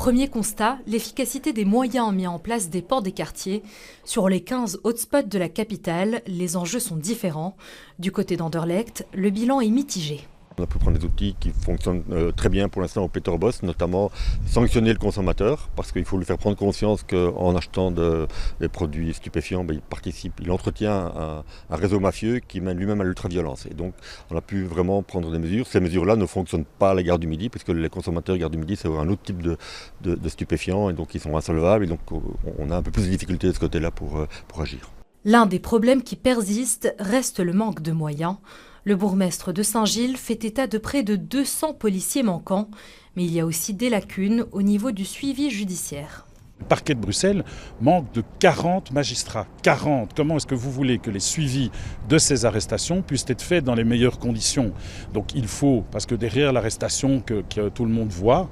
Premier constat, l'efficacité des moyens mis en place dépend des quartiers. Sur les 15 hotspots de la capitale, les enjeux sont différents. Du côté d'Anderlecht, le bilan est mitigé. On a pu prendre des outils qui fonctionnent très bien pour l'instant au Peterbosch, notamment sanctionner le consommateur, parce qu'il faut lui faire prendre conscience qu'en achetant des produits stupéfiants, il entretient un réseau mafieux qui mène lui-même à l'ultraviolence. Et donc on a pu vraiment prendre des mesures. Ces mesures-là ne fonctionnent pas à la gare du Midi, puisque les consommateurs gare du Midi, c'est un autre type de stupéfiants, et donc ils sont insolvables, et donc on a un peu plus de difficultés de ce côté-là pour agir. L'un des problèmes qui persistent reste le manque de moyens. Le bourgmestre de Saint-Gilles fait état de près de 200 policiers manquants, mais il y a aussi des lacunes au niveau du suivi judiciaire. Le parquet de Bruxelles manque de 40 magistrats. 40. Comment est-ce que vous voulez que les suivis de ces arrestations puissent être faits dans les meilleures conditions? Donc il faut, parce que derrière l'arrestation que tout le monde voit,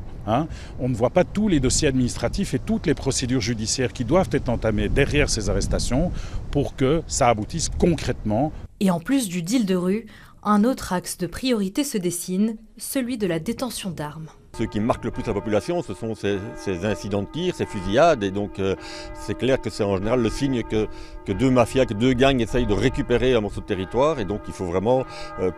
on ne voit pas tous les dossiers administratifs et toutes les procédures judiciaires qui doivent être entamées derrière ces arrestations pour que ça aboutisse concrètement. Et en plus du deal de rue, un autre axe de priorité se dessine, celui de la détention d'armes. Ce qui marque le plus la population, ce sont ces incidents de tir, ces fusillades, et donc c'est clair que c'est en général le signe que deux mafias, que deux gangs essayent de récupérer un morceau de territoire, et donc il faut vraiment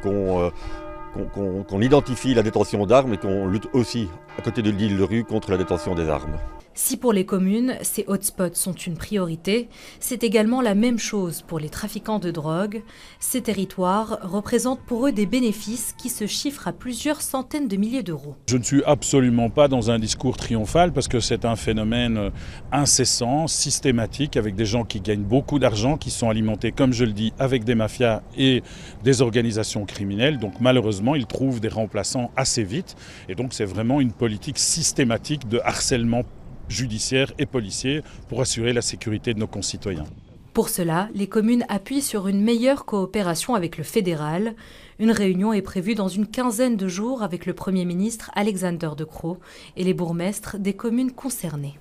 qu'on identifie la détention d'armes et qu'on lutte aussi, à côté de deal de rue, contre la détention des armes. Si pour les communes, ces hotspots sont une priorité, c'est également la même chose pour les trafiquants de drogue. Ces territoires représentent pour eux des bénéfices qui se chiffrent à plusieurs centaines de milliers d'euros. Je ne suis absolument pas dans un discours triomphal parce que c'est un phénomène incessant, systématique, avec des gens qui gagnent beaucoup d'argent, qui sont alimentés, comme je le dis, avec des mafias et des organisations criminelles. Donc malheureusement, ils trouvent des remplaçants assez vite. Et donc c'est vraiment une politique systématique de harcèlement judiciaire et policier pour assurer la sécurité de nos concitoyens. Pour cela, les communes appuient sur une meilleure coopération avec le fédéral. Une réunion est prévue dans une quinzaine de jours avec le Premier ministre Alexander De Croo et les bourgmestres des communes concernées.